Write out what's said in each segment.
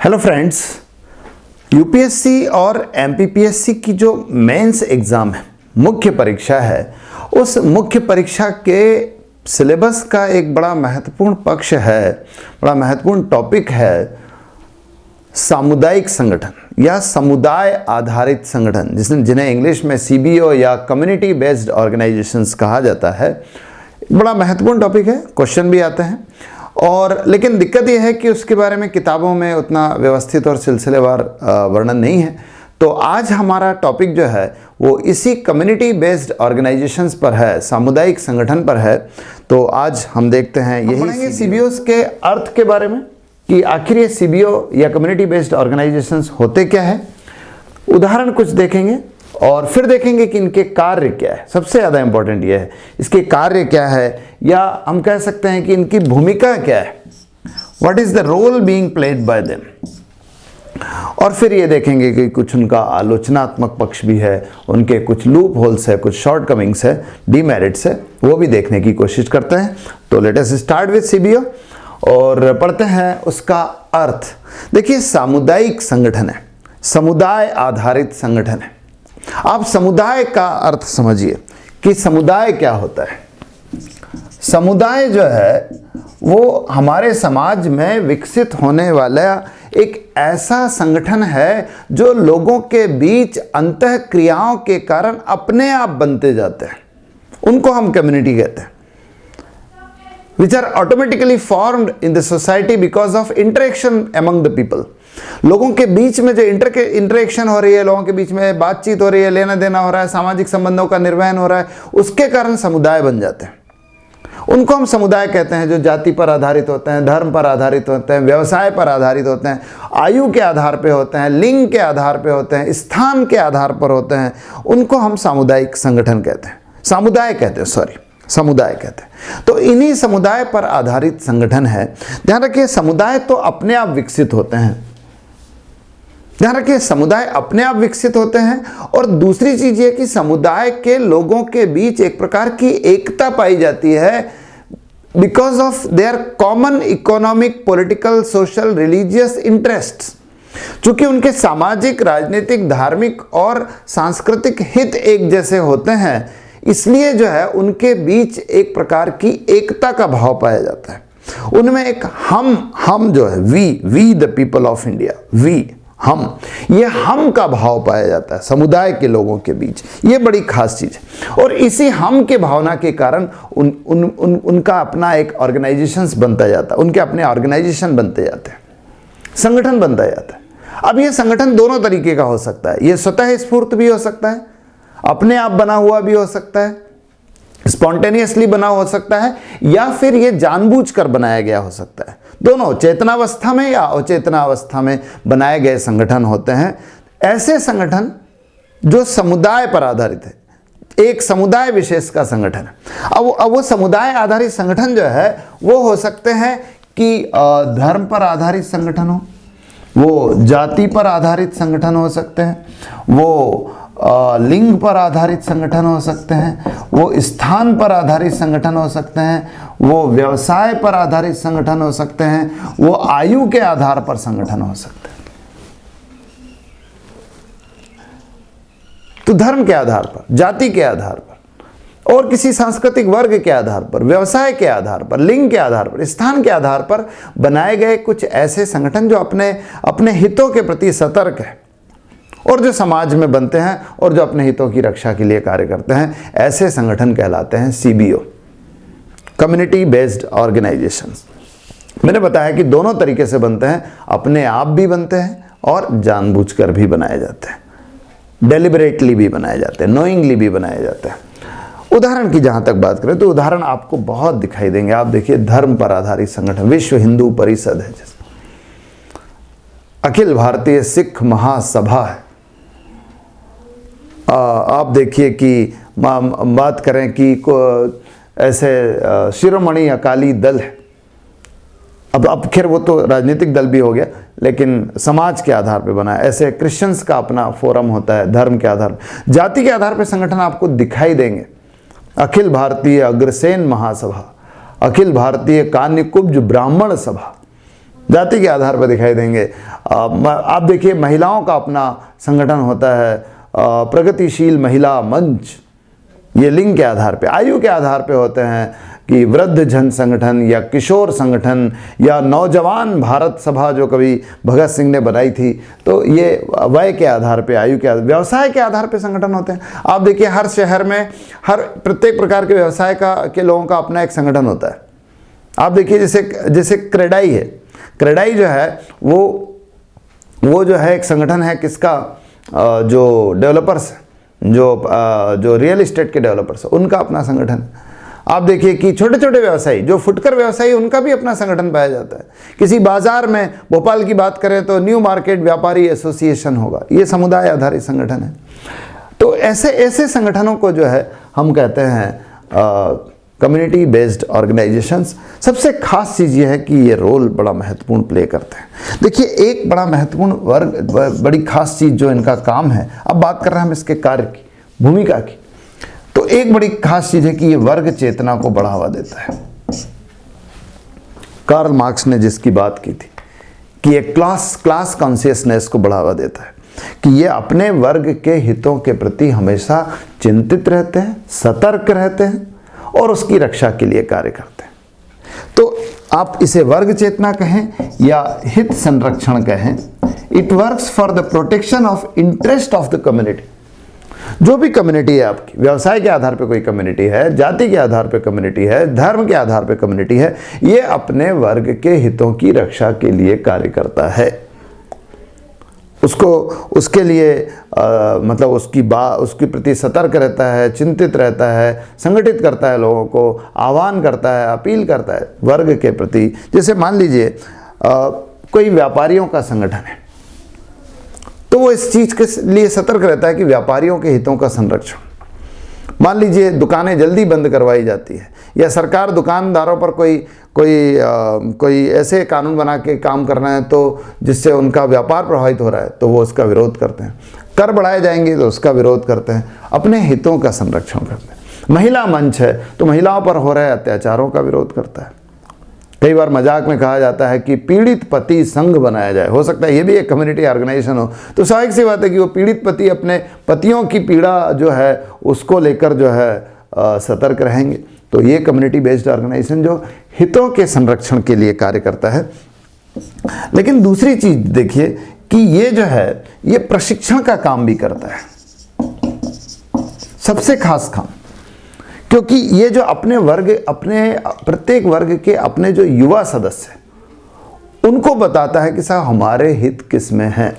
Hello friends, UPSC और MPPSC की जो मेंस एग्ज़ाम है, मुख्य परीक्षा है, उस मुख्य परीक्षा के सिलेबस का एक बड़ा महत्वपूर्ण पक्ष है, बड़ा महत्वपूर्ण टॉपिक है सामुदायिक संगठन या समुदाय आधारित संगठन, जिन्हें इंग्लिश में सीबीओ या कम्युनिटी बेस्ड ऑर्गेनाइजेशंस कहा जाता है। बड़ा महत्वपूर्ण टॉपिक है, क्वेश्चन भी आते हैं और लेकिन दिक्कत यह है कि उसके बारे में किताबों में उतना व्यवस्थित और सिलसिलेवार वर्णन नहीं है। तो आज हमारा टॉपिक जो है वो इसी कम्युनिटी बेस्ड ऑर्गेनाइजेशंस पर है, सामुदायिक संगठन पर है। तो आज हम देखते हैं यही सीबीओस के अर्थ के बारे में कि आखिर ये सीबीओ या कम्युनिटी बेस्ड ऑर्गेनाइजेशंस होते क्या है। उदाहरण कुछ देखेंगे और फिर देखेंगे कि इनके कार्य क्या है। सबसे ज़्यादा इंपॉर्टेंट ये है इसके कार्य क्या है, या हम कह सकते हैं कि इनकी भूमिका क्या है, what is the role being played by them. और फिर ये देखेंगे कि कुछ उनका आलोचनात्मक पक्ष भी है, उनके कुछ लूप होल्स है, कुछ शॉर्टकमिंग्स है, डीमेरिट्स है, वो भी देखने की कोशिश करते हैं। तो let us start with CBO और पढ़ते हैं उसका अर्थ। देखिए, सामुदायिक संगठन है, समुदाय आधारित संगठन है। आप समुदाय का अर्थ समझिए कि समुदाय क्या होता है। समुदाय जो है वो हमारे समाज में विकसित होने वाला एक ऐसा संगठन है जो लोगों के बीच अंतःक्रियाओं के कारण अपने आप बनते जाते हैं। उनको हम कम्युनिटी कहते हैं, which are automatically formed in the society because of interaction among the people। लोगों के बीच में जो इंटरेक्शन हो रही है, लोगों के बीच में बातचीत हो रही है, लेना देना हो रहा है, सामाजिक संबंधों का निर्वहन हो रहा है, उसके कारण समुदाय बन जाते हैं। उनको हम समुदाय कहते हैं जो जाति पर आधारित होते हैं, धर्म पर आधारित होते हैं, व्यवसाय पर आधारित होते हैं, आयु के आधार पर होते हैं, लिंग के आधार पर होते हैं, स्थान के आधार पर होते हैं। उनको हम सामुदायिक संगठन कहते हैं, समुदाय कहते हैं। तो इन्हीं समुदाय पर आधारित संगठन है। ध्यान रखिए, समुदाय तो अपने आप विकसित होते हैं। समुदाय अपने आप विकसित होते हैं। और दूसरी चीज ये कि समुदाय के लोगों के बीच एक प्रकार की एकता पाई जाती है because of their common economic, political, social, religious interests. चूंकि उनके सामाजिक, राजनीतिक, धार्मिक और सांस्कृतिक हित एक जैसे होते हैं, इसलिए जो है उनके बीच एक प्रकार की एकता का भाव पाया जाता है। उनमें एक हम जो है we the people of India, ये हम का भाव पाया जाता है समुदाय के लोगों के बीच। ये बड़ी खास चीज है। और इसी हम के भावना के कारण उनका अपना एक ऑर्गेनाइजेशंस बनता जाता है, उनके अपने ऑर्गेनाइजेशन बनते जाते हैं, संगठन बनता जाता है। अब ये संगठन दोनों तरीके का हो सकता है। ये स्वतः स्फूर्त भी हो सकता है, अपने आप बना हुआ भी हो सकता है, स्पॉन्टेनियसली बना हो सकता है, या फिर ये जानबूझकर बनाया गया हो सकता है। दोनों चेतनावस्था में या अचेतनावस्था में बनाए गए संगठन होते हैं। ऐसे संगठन जो समुदाय पर आधारित है, एक समुदाय विशेष का संगठन है। अब वो समुदाय आधारित संगठन जो है वो हो सकते हैं कि धर्म पर आधारित संगठन हो, वो जाति पर आधारित संगठन हो सकते हैं, वो लिंग पर आधारित संगठन हो सकते हैं, वो स्थान पर आधारित संगठन हो सकते हैं, वो व्यवसाय पर आधारित संगठन हो सकते हैं, वो आयु के आधार पर संगठन हो सकते हैं। तो धर्म के आधार पर, जाति के आधार पर, और किसी सांस्कृतिक वर्ग के आधार पर, व्यवसाय के आधार पर, लिंग के आधार पर, स्थान के आधार पर बनाए गए कुछ ऐसे संगठन जो अपने हितों के प्रति सतर्क है और जो समाज में बनते हैं और जो अपने हितों की रक्षा के लिए कार्य करते हैं, ऐसे संगठन कहलाते हैं सीबीओ, कम्युनिटी बेस्ड ऑर्गेनाइजेशंस। मैंने बताया कि दोनों तरीके से बनते हैं, अपने आप भी बनते हैं और जानबूझकर भी बनाए जाते हैं, डेलिबरेटली भी बनाए जाते हैं, नोइंगली भी बनाए जाते हैं। उदाहरण की जहां तक बात करें तो उदाहरण आपको बहुत दिखाई देंगे। आप देखिए, धर्म पर आधारित संगठन विश्व हिंदू परिषद है, जैसे अखिल भारतीय सिख महासभा है। आप देखिए कि बात करें कि ऐसे शिरोमणि अकाली दल है। अब खैर वो तो राजनीतिक दल भी हो गया, लेकिन समाज के आधार पे बना है। ऐसे क्रिश्चियंस का अपना फोरम होता है, धर्म के आधार पर, जाति के आधार पर संगठन आपको दिखाई देंगे। अखिल भारतीय अग्रसेन महासभा, अखिल भारतीय कान्यकुब्ज ब्राह्मण सभा, जाति के आधार पर दिखाई देंगे। आप देखिए महिलाओं का अपना संगठन होता है, प्रगतिशील महिला मंच, ये लिंग के आधार पे, आयु के आधार पे होते हैं कि वृद्ध जन संगठन या किशोर संगठन या नौजवान भारत सभा जो कभी भगत सिंह ने बनाई थी, तो ये वय के आधार पे, आयु के आधार, व्यवसाय के आधार पे संगठन होते हैं। आप देखिए हर शहर में हर प्रत्येक प्रकार के व्यवसाय के लोगों का अपना एक संगठन होता है। आप देखिए जैसे क्रेडाई है, क्रेडाई जो है वो जो है एक संगठन है किसका, जो डेवलपर्स, जो रियल एस्टेट के डेवलपर्स, उनका अपना संगठन। आप देखिए कि छोटे छोटे व्यवसायी, जो फुटकर व्यवसायी, उनका भी अपना संगठन पाया जाता है। किसी बाजार में भोपाल की बात करें तो न्यू मार्केट व्यापारी एसोसिएशन होगा, ये समुदाय आधारित संगठन है। तो ऐसे संगठनों को जो है हम कहते हैं कम्युनिटी बेस्ड ऑर्गेनाइजेशंस। सबसे खास चीज़ ये है कि ये रोल बड़ा महत्वपूर्ण प्ले करते हैं। देखिए एक बड़ा महत्वपूर्ण वर्ग, बड़ी खास चीज़ जो इनका काम है, अब बात कर रहे हैं हम इसके कार्य की, भूमिका की, तो एक बड़ी खास चीज़ है कि ये वर्ग चेतना को बढ़ावा देता है। कार्ल मार्क्स ने जिसकी बात की थी कि ये क्लास कॉन्शियसनेस को बढ़ावा देता है, कि ये अपने वर्ग के हितों के प्रति हमेशा चिंतित रहते हैं, सतर्क रहते हैं और उसकी रक्षा के लिए कार्य करते हैं। तो आप इसे वर्ग चेतना कहें या हित संरक्षण कहें, it works for the protection of interest of the community. जो भी कम्युनिटी है आपकी, व्यवसाय के आधार पर कोई कम्युनिटी है, जाति के आधार पर कम्युनिटी है, धर्म के आधार पर कम्युनिटी है, ये अपने वर्ग के हितों की रक्षा के लिए कार्य करता है। उसके लिए मतलब उसके प्रति सतर्क रहता है, चिंतित रहता है, संगठित करता है, लोगों को आह्वान करता है, अपील करता है वर्ग के प्रति। जैसे मान लीजिए कोई व्यापारियों का संगठन है, तो वो इस चीज़ के लिए सतर्क रहता है कि व्यापारियों के हितों का संरक्षण। मान लीजिए दुकानें जल्दी बंद करवाई जाती है या सरकार दुकानदारों पर कोई ऐसे कानून बना के काम करना है तो जिससे उनका व्यापार प्रभावित हो रहा है, तो वो उसका विरोध करते हैं। कर बढ़ाए जाएंगे तो उसका विरोध करते हैं, अपने हितों का संरक्षण करते हैं। महिला मंच है तो महिलाओं पर हो रहे अत्याचारों का विरोध करता है। कई बार मजाक में कहा जाता है कि पीड़ित पति संघ बनाया जाए, हो सकता है ये भी एक कम्युनिटी ऑर्गेनाइजेशन हो। तो स्वाभाविक सी बात है कि वो पीड़ित पति अपने पतियों की पीड़ा जो है उसको लेकर जो है सतर्क रहेंगे। तो ये कम्युनिटी बेस्ड ऑर्गेनाइजेशन जो हितों के संरक्षण के लिए कार्य करता है। लेकिन दूसरी चीज देखिए कि ये जो है ये प्रशिक्षण का काम भी करता है, सबसे खास काम, क्योंकि ये जो अपने प्रत्येक वर्ग के अपने जो युवा सदस्य हैं उनको बताता है कि साहब हमारे हित किस में हैं,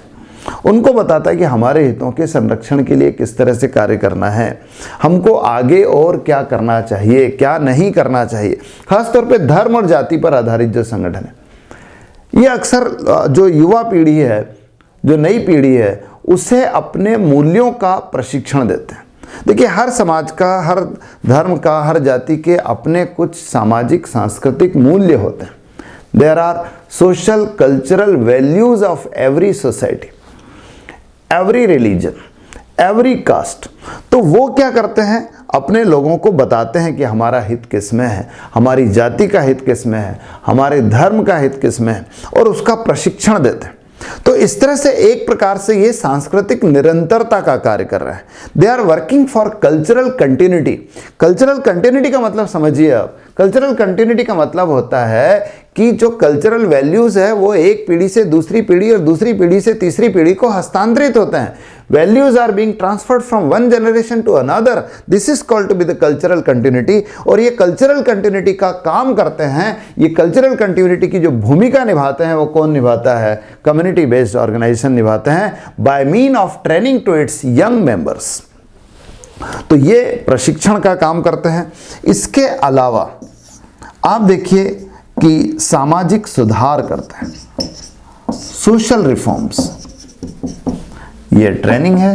उनको बताता है कि हमारे हितों के संरक्षण के लिए किस तरह से कार्य करना है, हमको आगे और क्या करना चाहिए, क्या नहीं करना चाहिए। खासतौर पे धर्म और जाति पर आधारित जो संगठन है, ये अक्सर जो युवा पीढ़ी है, जो नई पीढ़ी है, उसे अपने मूल्यों का प्रशिक्षण देते हैं। देखिए हर समाज का, हर धर्म का, हर जाति के अपने कुछ सामाजिक सांस्कृतिक मूल्य होते हैं। There are social cultural values of every society, every religion, every caste. तो वो क्या करते हैं, अपने लोगों को बताते हैं कि हमारा हित किस में है, हमारी जाति का हित किस में है, हमारे धर्म का हित किस में है, और उसका प्रशिक्षण देते हैं। तो इस तरह से एक प्रकार से ये सांस्कृतिक निरंतरता का कार्य कर रहा है। They are working for cultural continuity. Cultural continuity का मतलब समझिए आप, कल्चरल कंटिन्यूटी का मतलब होता है कि जो कल्चरल वैल्यूज है वो एक पीढ़ी से दूसरी पीढ़ी और दूसरी पीढ़ी से तीसरी पीढ़ी को हस्तांतरित होते हैं। Values are being transferred from one generation to another, this is called to be the cultural continuity. और ये कल्चरल कंटिन्यूटी का काम करते हैं, ये कल्चरल कंटिन्यूटी की जो भूमिका निभाते हैं वो कौन निभाता है, कम्युनिटी बेस्ड ऑर्गेनाइजेशन निभाते हैं, by mean of training to its young members. तो ये प्रशिक्षण का काम करते हैं। इसके अलावा आप देखिए कि सामाजिक सुधार करते हैं, सोशल रिफॉर्म्स, ये ट्रेनिंग है,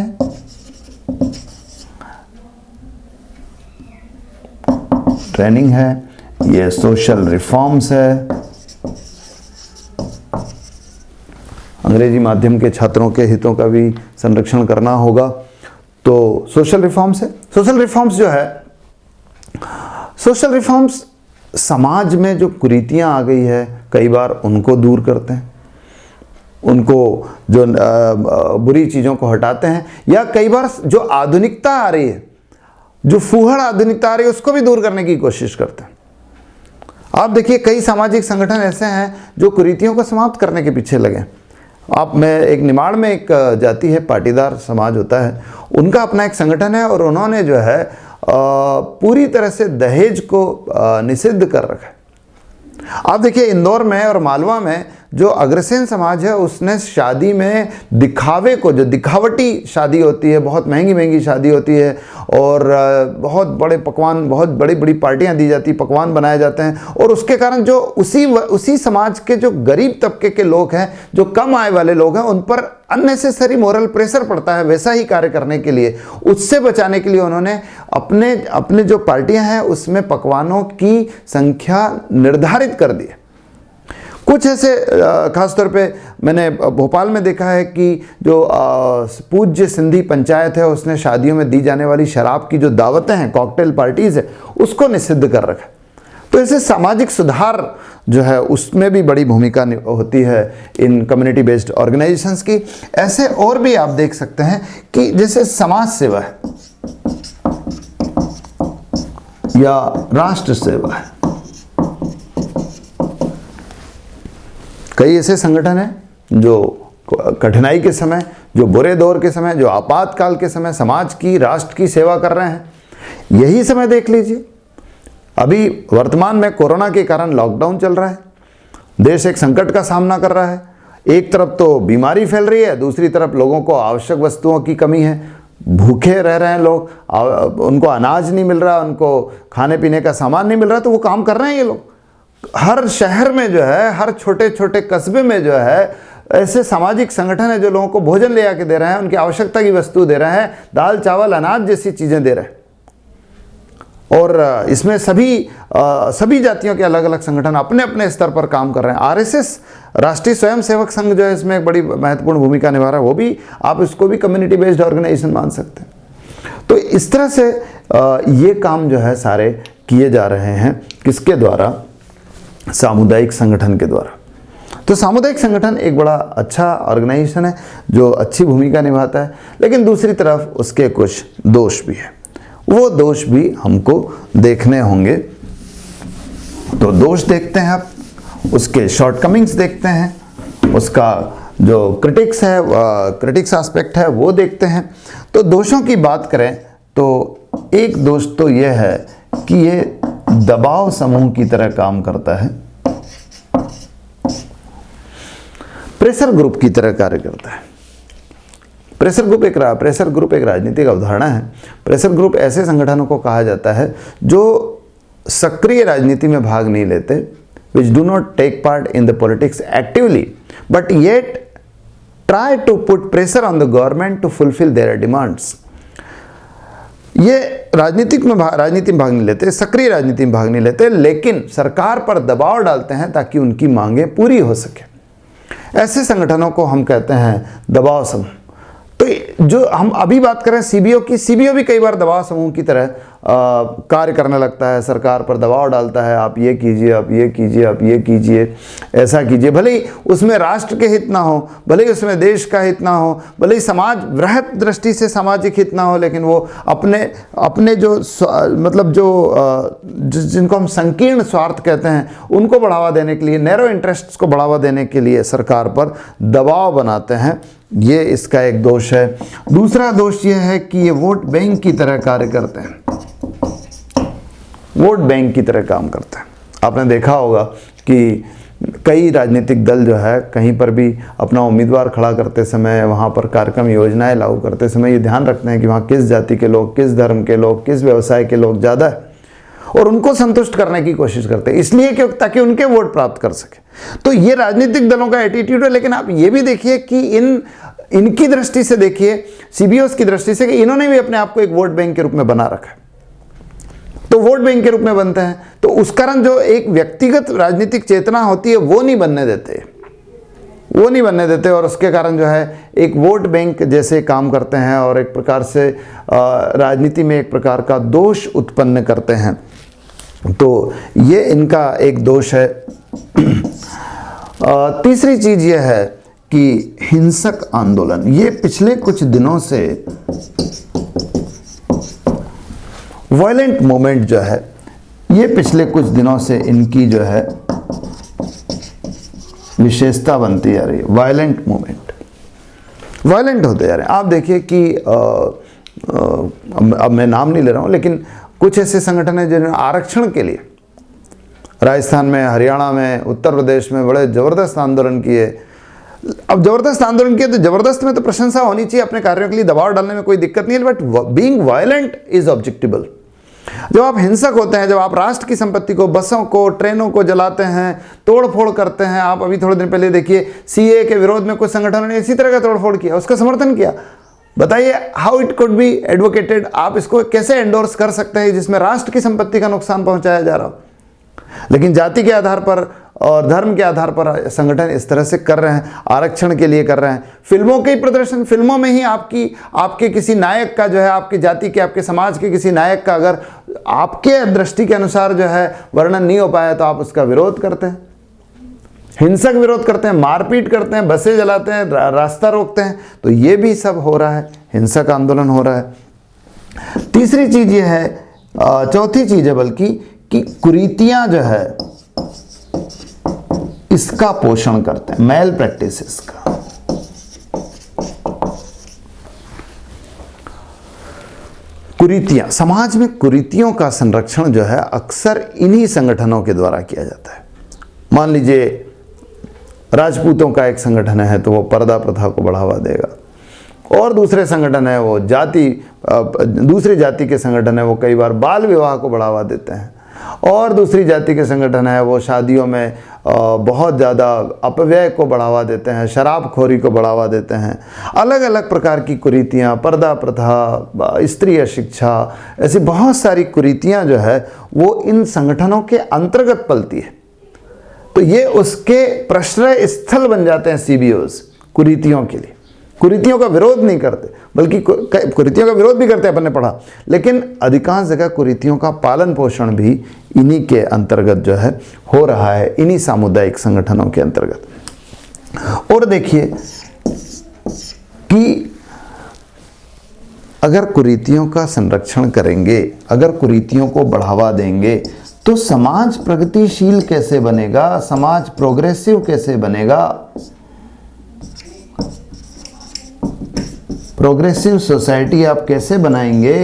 ये सोशल रिफॉर्म्स है। अंग्रेजी माध्यम के छात्रों के हितों का भी संरक्षण करना होगा, तो सोशल रिफॉर्म्स है। सोशल रिफॉर्म्स जो है, सोशल रिफॉर्म्स समाज में जो कुरीतियां आ गई है कई बार उनको दूर करते हैं, उनको जो बुरी चीज़ों को हटाते हैं, या कई बार जो आधुनिकता आ रही है, जो फूहड़ आधुनिकता आ रही है, उसको भी दूर करने की कोशिश करते हैं। आप देखिए कई सामाजिक संगठन ऐसे हैं जो कुरीतियों को समाप्त करने के पीछे लगे। आप में एक निमाड़ में एक जाति है, पाटीदार समाज होता है, उनका अपना एक संगठन है और उन्होंने जो है पूरी तरह से दहेज को निषिद्ध कर रखा है। आप देखिए इंदौर में और मालवा में जो अग्रसेन समाज है उसने शादी में दिखावे को, जो दिखावटी शादी होती है, बहुत महंगी महंगी शादी होती है और बहुत बड़े पकवान, बहुत बड़ी बड़ी पार्टियां दी जाती, पकवान बनाए जाते हैं, और उसके कारण जो उसी समाज के जो गरीब तबके के लोग हैं, जो कम आय वाले लोग हैं, उन पर अननेसेसरी मोरल प्रेशर पड़ता है वैसा ही कार्य करने के लिए। उससे बचाने के लिए उन्होंने अपने जो पार्टियां हैं उसमें पकवानों की संख्या निर्धारित कर दी है। कुछ ऐसे खासतौर पे मैंने भोपाल में देखा है कि जो पूज्य सिंधी पंचायत है उसने शादियों में दी जाने वाली शराब की जो दावतें हैं, कॉकटेल पार्टीज है, उसको निषिद्ध कर रखा है। तो ऐसे सामाजिक सुधार जो है उसमें भी बड़ी भूमिका होती है इन कम्युनिटी बेस्ड ऑर्गेनाइजेशंस की। ऐसे और भी आप देख सकते हैं कि जैसे समाज सेवा है या राष्ट्र सेवा है, कई ऐसे संगठन हैं जो कठिनाई के समय, जो बुरे दौर के समय, जो आपातकाल के समय समाज की, राष्ट्र की सेवा कर रहे हैं। यही समय देख लीजिए, अभी वर्तमान में कोरोना के कारण लॉकडाउन चल रहा है, देश एक संकट का सामना कर रहा है। एक तरफ तो बीमारी फैल रही है, दूसरी तरफ लोगों को आवश्यक वस्तुओं की कमी है, भूखे रह रहे हैं लोग, उनको अनाज नहीं मिल रहा, उनको खाने पीने का सामान नहीं मिल रहा, तो वो काम कर रहे हैं ये लोग। हर शहर में जो है, हर छोटे छोटे कस्बे में जो है ऐसे सामाजिक संगठन है जो लोगों को भोजन ले आके दे रहे हैं, उनकी आवश्यकता की वस्तु दे रहे हैं, दाल चावल अनाज जैसी चीज़ें दे रहे हैं। और इसमें सभी जातियों के अलग अलग संगठन अपने अपने स्तर पर काम कर रहे हैं। आरएसएस, राष्ट्रीय स्वयंसेवक संघ जो है इसमें एक बड़ी महत्वपूर्ण भूमिका निभा रहा है, वो भी आप इसको भी कम्युनिटी बेस्ड ऑर्गेनाइजेशन मान सकते हैं। तो इस तरह से ये काम जो है सारे किए जा रहे हैं, किसके द्वारा? सामुदायिक संगठन के द्वारा। तो सामुदायिक संगठन एक बड़ा अच्छा ऑर्गेनाइजेशन है जो अच्छी भूमिका निभाता है, लेकिन दूसरी तरफ उसके कुछ दोष भी है, वो दोष भी हमको देखने होंगे। तो दोष देखते हैं आप, उसके शॉर्टकमिंग्स देखते हैं, उसका जो क्रिटिक्स एस्पेक्ट है वो देखते हैं। तो दोषों की बात करें तो एक दोष तो यह है कि ये दबाव समूह की तरह काम करता है, प्रेशर ग्रुप की तरह कार्य करता है। प्रेशर ग्रुप एक राजनीतिक अवधारणा है। प्रेशर ग्रुप ऐसे संगठनों को कहा जाता है जो सक्रिय राजनीति में भाग नहीं लेते, which do not take part in the politics actively, but yet try to put pressure on the government to fulfill their demands. ये राजनीति में भाग नहीं लेते, सक्रिय राजनीति में भाग नहीं लेते, लेकिन सरकार पर दबाव डालते हैं ताकि उनकी मांगें पूरी हो सके। ऐसे संगठनों को हम कहते हैं दबाव समूह। तो जो हम अभी बात करें सीबीओ की, सीबीओ भी कई बार दबाव समूह की तरह कार्य करने लगता है, सरकार पर दबाव डालता है, आप ये कीजिए, आप ये कीजिए, आप ये कीजिए, ऐसा कीजिए। भले ही उसमें राष्ट्र के हित ना हो, भले ही उसमें देश का हित ना हो, भले ही समाज वृहत दृष्टि से सामाजिक हित ना हो, लेकिन वो अपने जो मतलब जिनको हम संकीर्ण स्वार्थ कहते हैं उनको बढ़ावा देने के लिए, नैरो इंटरेस्ट्स को बढ़ावा देने के लिए सरकार पर दबाव बनाते हैं। ये इसका एक दोष है। दूसरा दोष ये है कि ये वोट बैंक की तरह कार्य करते हैं, वोट बैंक की तरह काम करते हैं। आपने देखा होगा कि कई राजनीतिक दल जो है कहीं पर भी अपना उम्मीदवार खड़ा करते समय, वहाँ पर कार्यक्रम योजनाएं लागू करते समय ये ध्यान रखते हैं कि वहाँ किस जाति के लोग, किस धर्म के लोग, किस व्यवसाय के लोग ज़्यादा है, और उनको संतुष्ट करने की कोशिश करते हैं, इसलिए कि ताकि उनके वोट प्राप्त कर सके। तो ये राजनीतिक दलों का एटीट्यूड है। लेकिन आप ये भी देखिए कि इनकी दृष्टि से देखिए, सीबीओस की दृष्टि से, कि इन्होंने भी अपने आप को एक वोट बैंक के रूप में बना रखा है। तो वोट बैंक के रूप में बनते हैं, तो उस कारण जो एक व्यक्तिगत राजनीतिक चेतना होती है वो नहीं बनने देते, और उसके कारण जो है एक वोट बैंक जैसे काम करते हैं और एक प्रकार से राजनीति में एक प्रकार का दोष उत्पन्न करते हैं। तो ये इनका एक दोष है। तीसरी चीज़ यह है कि हिंसक आंदोलन, ये पिछले कुछ दिनों से वायलेंट मूवमेंट जो है, ये पिछले कुछ दिनों से इनकी जो है विशेषता बनती जा रही है। वायलेंट मूवमेंट, वायलेंट होते जा रहे हैं। आप देखिए कि अब मैं नाम नहीं ले रहा हूं, लेकिन कुछ ऐसे संगठन हैं जिन्होंने आरक्षण के लिए राजस्थान में, हरियाणा में, उत्तर प्रदेश में बड़े ज़बरदस्त आंदोलन किए। अब ज़बरदस्त आंदोलन किए तो ज़बरदस्त में तो प्रशंसा होनी चाहिए, अपने कार्यों के लिए दबाव डालने में कोई दिक्कत नहीं है, बट बीइंग वायलेंट इज ऑब्जेक्टेबल। जब आप हिंसक होते हैं, जब आप राष्ट्र की संपत्ति को, बसों को, ट्रेनों को जलाते हैं, तोड़ फोड़ करते हैं। आप अभी थोड़े दिन पहले देखिए सीए के विरोध में कुछ संगठनों ने इसी तरह का तोड़ फोड़ किया, उसका समर्थन किया। बताइए how it could be advocated, आप इसको कैसे एंडोर्स कर सकते हैं जिसमें राष्ट्र की संपत्ति का नुकसान पहुंचाया जा रहा हो। लेकिन जाति के आधार पर और धर्म के आधार पर संगठन इस तरह से कर रहे हैं, आरक्षण के लिए कर रहे हैं। फिल्मों के प्रदर्शन, फिल्मों में ही आपके किसी नायक का जो है, आपकी जाति के, आपके समाज के किसी नायक का अगर आपके दृष्टि के अनुसार जो है वर्णन नहीं हो पाया तो आप उसका विरोध करते हैं, हिंसक विरोध करते हैं, मारपीट करते हैं, बसें जलाते हैं, रास्ता रोकते हैं। तो ये भी सब हो रहा है, हिंसक आंदोलन हो रहा है। तीसरी चीज ये है, चौथी चीज है बल्कि, कि कुरीतियां जो है इसका पोषण करते हैं, मैल प्रैक्टिसेस का। कुरीतियां, समाज में कुरीतियों का संरक्षण जो है अक्सर इन्हीं संगठनों के द्वारा किया जाता है। मान लीजिए राजपूतों का एक संगठन है तो वो पर्दा प्रथा को बढ़ावा देगा, और दूसरे संगठन है वो दूसरी जाति के संगठन है वो कई बार बाल विवाह को बढ़ावा देते हैं, और दूसरी जाति के संगठन है वो शादियों में बहुत ज़्यादा अपव्यय को बढ़ावा देते हैं, शराबखोरी को बढ़ावा देते हैं। अलग अलग प्रकार की कुरीतियाँ, पर्दा प्रथा, स्त्री अशिक्षा, ऐसी बहुत सारी कुरीतियाँ जो है वो इन संगठनों के अंतर्गत पलती है। तो ये उसके प्रश्रय स्थल बन जाते हैं सीबीओज कुरीतियों के लिए। कुरीतियों का विरोध नहीं करते, बल्कि कुरीतियों का विरोध भी करते हैं, अपन ने पढ़ा, लेकिन अधिकांश जगह कुरीतियों का पालन पोषण भी इन्हीं के अंतर्गत जो है हो रहा है, इन्हीं सामुदायिक संगठनों के अंतर्गत। और देखिए कि अगर कुरीतियों का संरक्षण करेंगे, अगर कुरीतियों को बढ़ावा देंगे तो समाज प्रगतिशील कैसे बनेगा, समाज प्रोग्रेसिव कैसे बनेगा। प्रोग्रेसिव सोसाइटी आप कैसे बनाएंगे।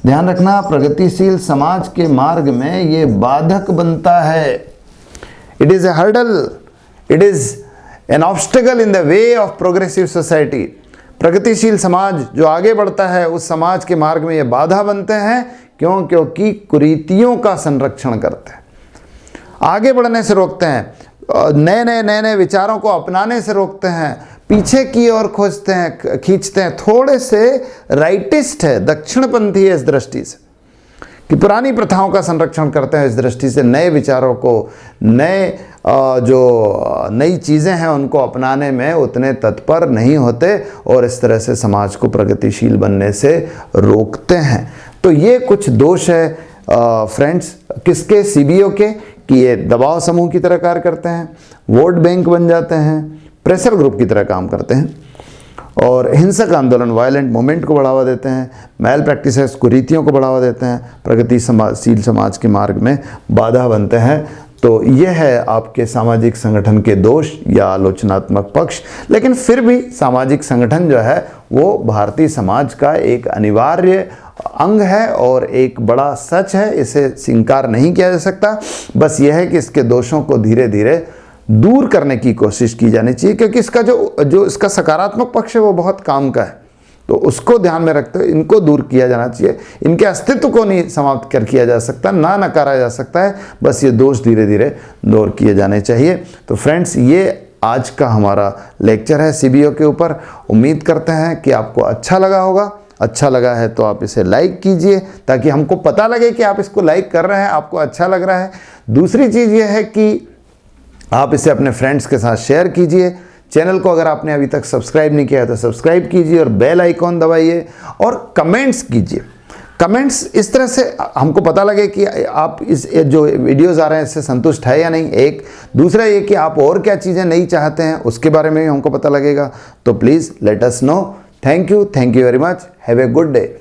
ध्यान रखना, प्रगतिशील समाज के मार्ग में ये बाधक बनता है। It is a hurdle, it is an obstacle in the way of progressive society. प्रगतिशील समाज जो आगे बढ़ता है उस समाज के मार्ग में ये बाधा बनते हैं। क्यों? क्योंकि कुरीतियों का संरक्षण करते हैं, आगे बढ़ने से रोकते हैं, नए नए विचारों को अपनाने से रोकते हैं, पीछे की ओर खोजते हैं, खींचते हैं। थोड़े से राइटिस्ट है, दक्षिणपंथी है इस दृष्टि से, कि पुरानी प्रथाओं का संरक्षण करते हैं। इस दृष्टि से नए विचारों को, नई चीज़ें हैं उनको अपनाने में उतने तत्पर नहीं होते, और इस तरह से समाज को प्रगतिशील बनने से रोकते हैं। तो ये कुछ दोष है फ्रेंड्स, किसके? सीबीओ के, कि ये दबाव समूह की तरह कार्य करते हैं, वोट बैंक बन जाते हैं, प्रेशर ग्रुप की तरह काम करते हैं, और हिंसक आंदोलन, वायलेंट मूवमेंट को बढ़ावा देते हैं, मैल प्रैक्टिसेस, कुरीतियों को बढ़ावा देते हैं, प्रगतिशील समाज के मार्ग में बाधा बनते हैं। तो यह है आपके सामाजिक संगठन के दोष या आलोचनात्मक पक्ष। लेकिन फिर भी सामाजिक संगठन जो है वो भारतीय समाज का एक अनिवार्य अंग है और एक बड़ा सच है, इसे स्वीकार नहीं किया जा सकता। बस यह है कि इसके दोषों को धीरे धीरे दूर करने की कोशिश की जानी चाहिए, क्योंकि इसका जो इसका सकारात्मक पक्ष है वो बहुत काम का है। तो उसको ध्यान में रखते हुए इनको दूर किया जाना चाहिए। इनके अस्तित्व को नहीं समाप्त कर किया जा सकता, ना नकारा जा सकता है, बस ये दोष धीरे धीरे दूर किए जाने चाहिए। तो फ्रेंड्स, ये आज का हमारा लेक्चर है सीबीओ के ऊपर। उम्मीद करते हैं कि आपको अच्छा लगा होगा। अच्छा लगा है तो आप इसे लाइक कीजिए, ताकि हमको पता लगे कि आप इसको लाइक कर रहे हैं, आपको अच्छा लग रहा है। दूसरी चीज़ ये है कि आप इसे अपने फ्रेंड्स के साथ शेयर कीजिए। चैनल को अगर आपने अभी तक सब्सक्राइब नहीं किया है तो सब्सक्राइब कीजिए और बेल आइकॉन दबाइए और कमेंट्स कीजिए। कमेंट्स इस तरह से हमको पता लगे कि आप इस जो वीडियोस आ रहे हैं इससे संतुष्ट है या नहीं। एक दूसरा ये कि आप और क्या चीज़ें नहीं चाहते हैं उसके बारे में भी हमको पता लगेगा। तो please let us know. Thank you very much. Have a good day.